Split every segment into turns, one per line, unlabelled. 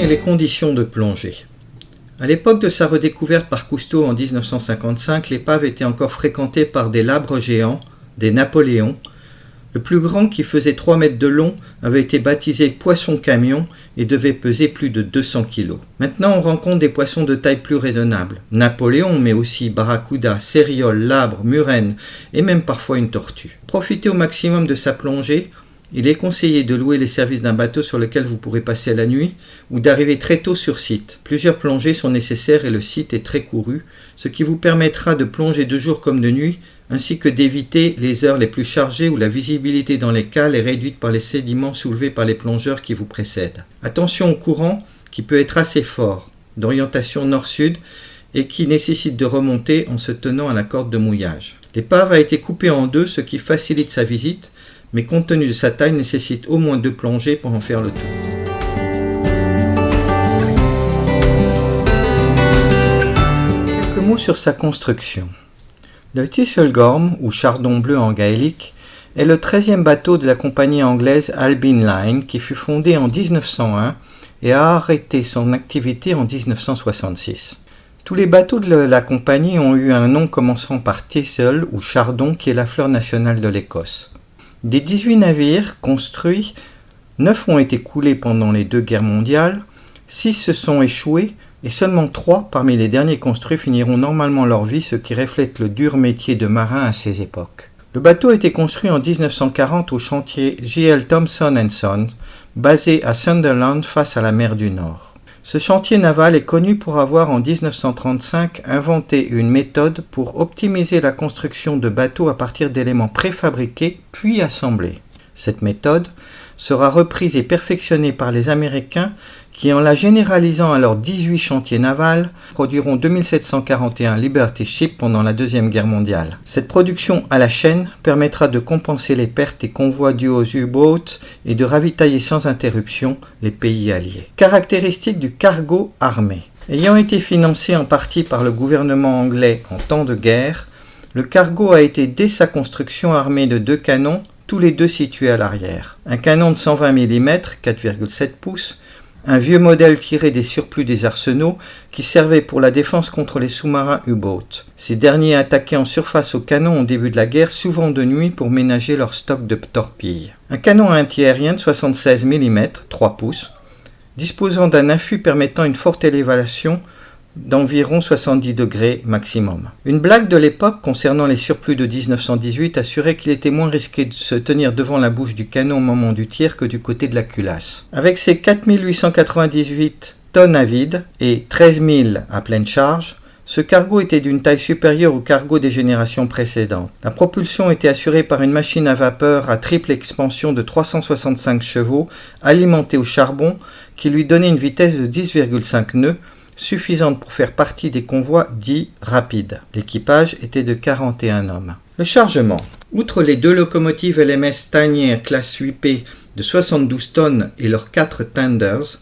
et les conditions de plongée. À l'époque de sa redécouverte par Cousteau en 1955, l'épave était encore fréquentée par des labres géants, des Napoléons. Le plus grand, qui faisait 3 mètres de long, avait été baptisé poisson-camion et devait peser plus de 200 kg. Maintenant, on rencontre des poissons de taille plus raisonnable. Napoléon, mais aussi barracuda, céréole, labre, murène et même parfois une tortue. Profitez au maximum de sa plongée. Il est conseillé de louer les services d'un bateau sur lequel vous pourrez passer la nuit ou d'arriver très tôt sur site. Plusieurs plongées sont nécessaires et le site est très couru, ce qui vous permettra de plonger de jour comme de nuit, ainsi que d'éviter les heures les plus chargées où la visibilité dans les cales est réduite par les sédiments soulevés par les plongeurs qui vous précèdent. Attention au courant qui peut être assez fort, d'orientation nord-sud et qui nécessite de remonter en se tenant à la corde de mouillage. L'épave a été coupée en deux, ce qui facilite sa visite, mais compte tenu de sa taille, nécessite au moins 2 plongées pour en faire le tour. Quelques mots sur sa construction. Le Thistlegorm, ou Chardon bleu en gaélique, est le 13e bateau de la compagnie anglaise Albin Line qui fut fondée en 1901 et a arrêté son activité en 1966. Tous les bateaux de la compagnie ont eu un nom commençant par Thistle ou Chardon qui est la fleur nationale de l'Écosse. Des 18 navires construits, 9 ont été coulés pendant les 2 guerres mondiales, 6 se sont échoués et seulement 3 parmi les derniers construits finiront normalement leur vie, ce qui reflète le dur métier de marin à ces époques. Le bateau a été construit en 1940 au chantier J.L. Thompson & Sons, basé à Sunderland face à la mer du Nord. Ce chantier naval est connu pour avoir en 1935 inventé une méthode pour optimiser la construction de bateaux à partir d'éléments préfabriqués puis assemblés. Cette méthode sera reprise et perfectionnée par les Américains qui, en la généralisant à leurs 18 chantiers navals, produiront 2741 Liberty Ships pendant la Deuxième Guerre mondiale. Cette production à la chaîne permettra de compenser les pertes et convois dus aux U-boats et de ravitailler sans interruption les pays alliés. Caractéristiques du cargo armé. Ayant été financé en partie par le gouvernement anglais en temps de guerre, le cargo a été dès sa construction armé de 2 canons, tous les 2 situés à l'arrière. Un canon de 120 mm, 4,7 pouces, un vieux modèle tiré des surplus des arsenaux qui servait pour la défense contre les sous-marins U-boats. Ces derniers attaquaient en surface au canon au début de la guerre, souvent de nuit pour ménager leur stock de torpilles. Un canon antiaérien de 76 mm, 3 pouces, disposant d'un affût permettant une forte élévation d'environ 70 degrés maximum. Une blague de l'époque concernant les surplus de 1918 assurait qu'il était moins risqué de se tenir devant la bouche du canon au moment du tir que du côté de la culasse. Avec ses 4898 tonnes à vide et 13 000 à pleine charge, ce cargo était d'une taille supérieure au cargo des générations précédentes. La propulsion était assurée par une machine à vapeur à triple expansion de 365 chevaux alimentée au charbon qui lui donnait une vitesse de 10,5 nœuds, suffisante pour faire partie des convois dits rapides. L'équipage était de 41 hommes. Le chargement. Outre les 2 locomotives LMS Stanier classe 8P de 72 tonnes et leurs 4 tenders,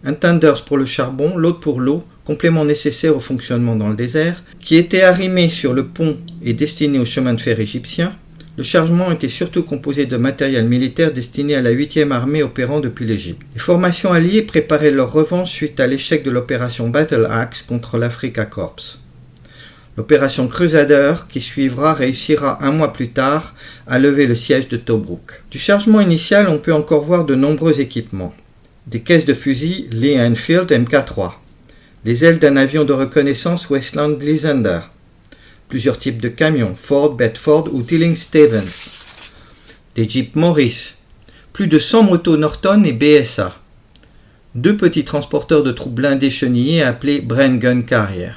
un tenders pour le charbon, l'autre pour l'eau, complément nécessaire au fonctionnement dans le désert, qui était arrimé sur le pont et destiné au chemin de fer égyptien, le chargement était surtout composé de matériel militaire destiné à la 8e armée opérant depuis l'Égypte. Les formations alliées préparaient leur revanche suite à l'échec de l'opération Battle Axe contre l'Africa Corps. L'opération Crusader, qui suivra, réussira 1 mois plus tard à lever le siège de Tobrouk. Du chargement initial, on peut encore voir de nombreux équipements. Des caisses de fusils Lee Enfield Mk3, les ailes d'un avion de reconnaissance Westland Lysander, plusieurs types de camions, Ford, Bedford ou Tilling-Stevens, des Jeeps Morris, plus de 100 motos Norton et BSA, 2 petits transporteurs de troupes blindés chenillés appelés Bren Gun Carrier,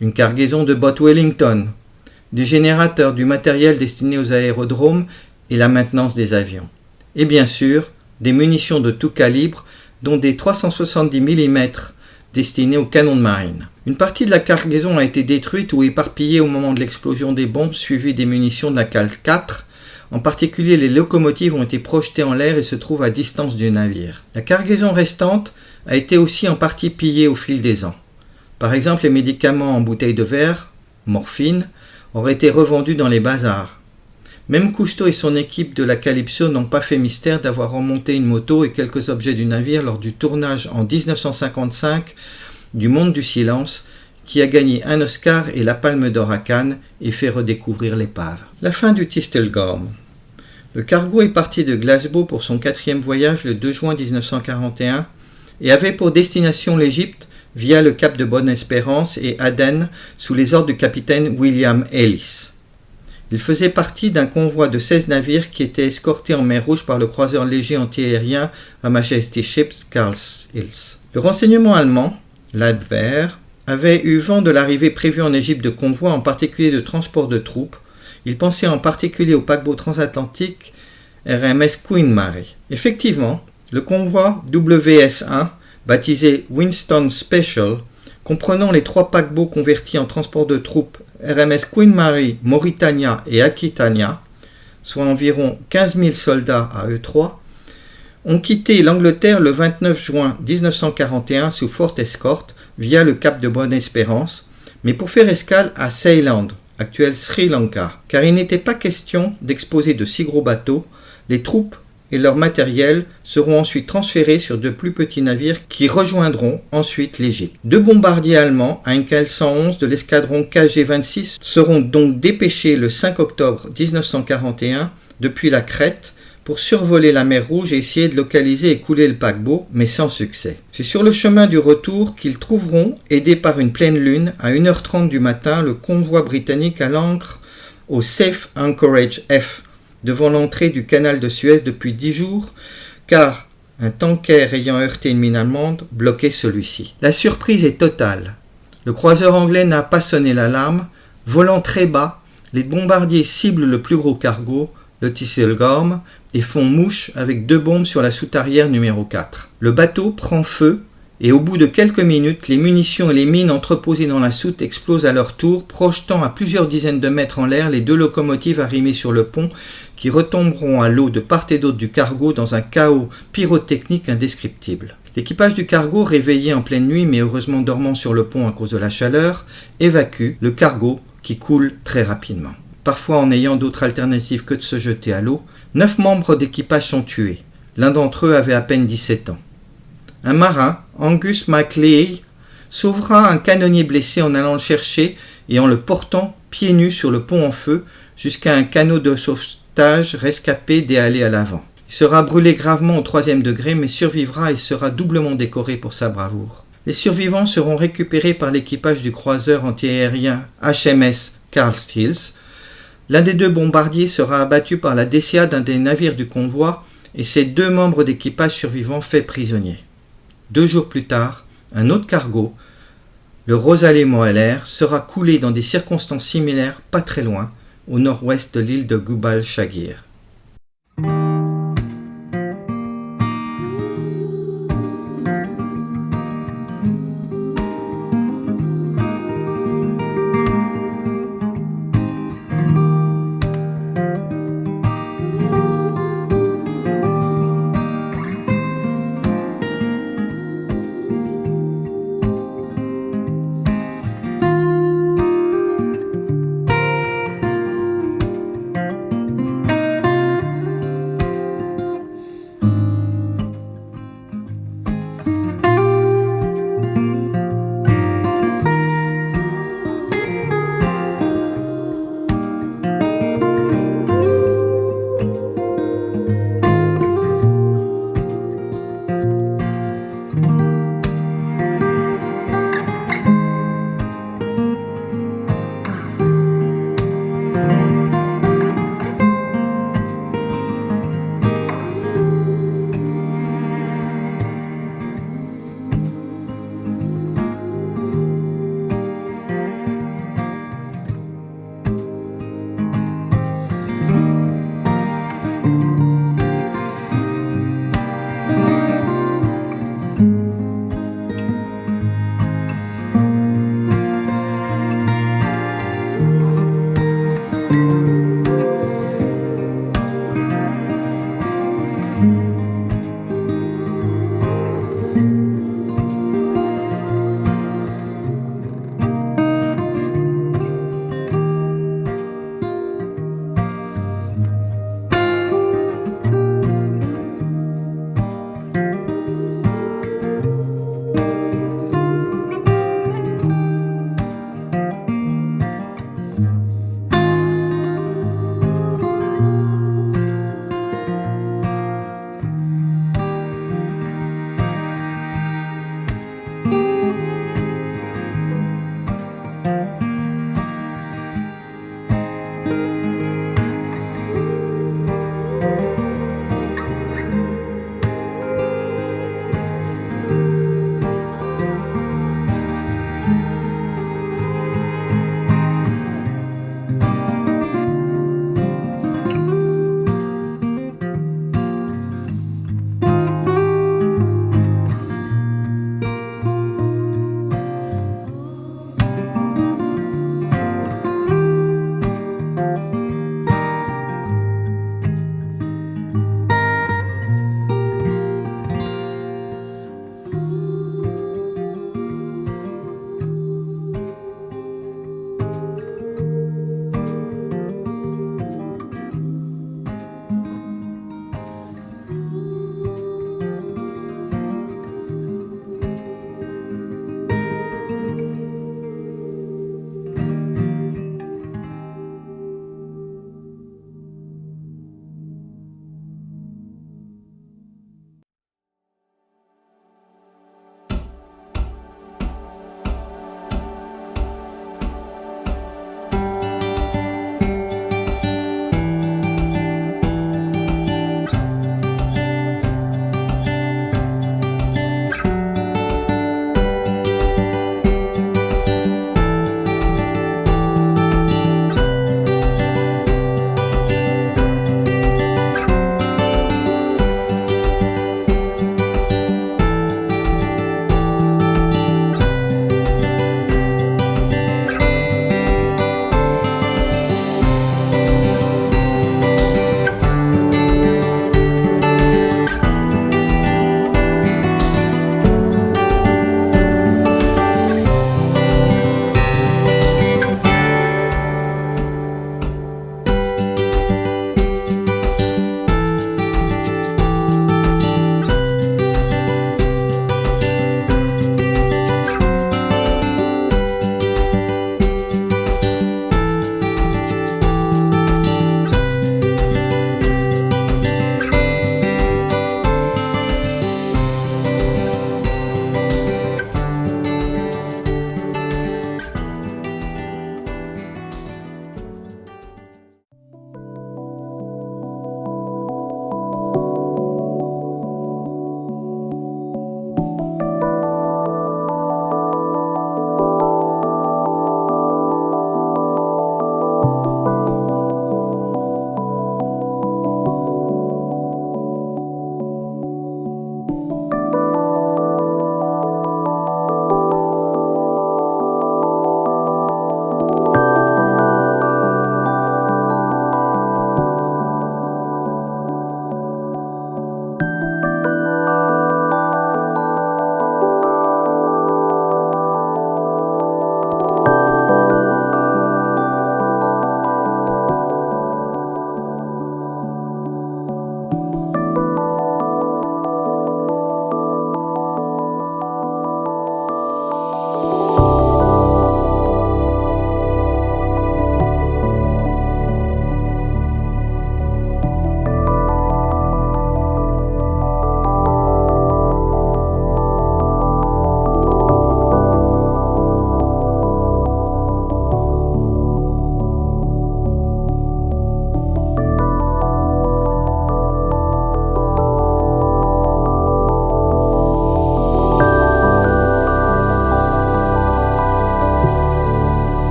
une cargaison de bottes Wellington, des générateurs, du matériel destiné aux aérodromes et la maintenance des avions, et bien sûr des munitions de tout calibre, dont des 370 mm destinées aux canons de marine. Une partie de la cargaison a été détruite ou éparpillée au moment de l'explosion des bombes suivies des munitions de la cale 4. En particulier, les locomotives ont été projetées en l'air et se trouvent à distance du navire. La cargaison restante a été aussi en partie pillée au fil des ans. Par exemple, les médicaments en bouteilles de verre, morphine, auraient été revendus dans les bazars. Même Cousteau et son équipe de la Calypso n'ont pas fait mystère d'avoir remonté une moto et quelques objets du navire lors du tournage en 1955 du Monde du Silence, qui a gagné un Oscar et la Palme d'Or à Cannes et fait redécouvrir l'épave. La fin du Thistlegorm. Le cargo est parti de Glasgow pour son 4e voyage le 2 juin 1941 et avait pour destination l'Égypte via le cap de Bonne-Espérance et Aden sous les ordres du capitaine William Ellis. Il faisait partie d'un convoi de 16 navires qui étaient escortés en mer Rouge par le croiseur léger antiaérien Her Majesty's Ships Carl Hills. Le renseignement allemand, l'Abwehr, avait eu vent de l'arrivée prévue en Égypte de convois, en particulier de transports de troupes. Il pensait en particulier au paquebot transatlantique RMS Queen Mary. Effectivement, le convoi WS-1, baptisé Winston Special, comprenant les 3 paquebots convertis en transport de troupes RMS Queen Mary, Mauritania et Aquitania, soit environ 15 000 soldats à eux 3, ont quitté l'Angleterre le 29 juin 1941 sous forte escorte via le cap de Bonne-Espérance, mais pour faire escale à Ceyland, actuel Sri Lanka, car il n'était pas question d'exposer de si gros bateaux. Les troupes et leur matériel seront ensuite transférés sur de plus petits navires qui rejoindront ensuite l'Égypte. 2 bombardiers allemands, Heinkel 111 de l'escadron KG-26, seront donc dépêchés le 5 octobre 1941 depuis la Crète pour survoler la mer Rouge et essayer de localiser et couler le paquebot, mais sans succès. C'est sur le chemin du retour qu'ils trouveront, aidés par une pleine lune, à 1h30 du matin, le convoi britannique à l'ancre au Safe Anchorage F, devant l'entrée du canal de Suez depuis 10 jours, car un tanker ayant heurté une mine allemande bloquait celui-ci. La surprise est totale. Le croiseur anglais n'a pas sonné l'alarme. Volant très bas, les bombardiers ciblent le plus gros cargo, le Thistlegorm, et font mouche avec 2 bombes sur la soute arrière numéro 4. Le bateau prend feu et au bout de quelques minutes, les munitions et les mines entreposées dans la soute explosent à leur tour, projetant à plusieurs dizaines de mètres en l'air les 2 locomotives arrimées sur le pont qui retomberont à l'eau de part et d'autre du cargo dans un chaos pyrotechnique indescriptible. L'équipage du cargo, réveillé en pleine nuit mais heureusement dormant sur le pont à cause de la chaleur, évacue le cargo qui coule très rapidement. Parfois en ayant d'autres alternatives que de se jeter à l'eau, 9 membres d'équipage sont tués. L'un d'entre eux avait à peine 17 ans. Un marin, Angus MacLeay, sauvera un canonnier blessé en allant le chercher et en le portant pieds nus sur le pont en feu jusqu'à un canot de sauvetage rescapé déhalé à l'avant. Il sera brûlé gravement au 3e degré mais survivra et sera doublement décoré pour sa bravoure. Les survivants seront récupérés par l'équipage du croiseur antiaérien HMS Carl Hills. L'un des 2 bombardiers sera abattu par la DCA d'un des navires du convoi et ses 2 membres d'équipage survivants faits prisonniers. 2 jours plus tard, un autre cargo, le Rosalie Moeller, sera coulé dans des circonstances similaires pas très loin, au nord-ouest de l'île de Jubal Shaghir.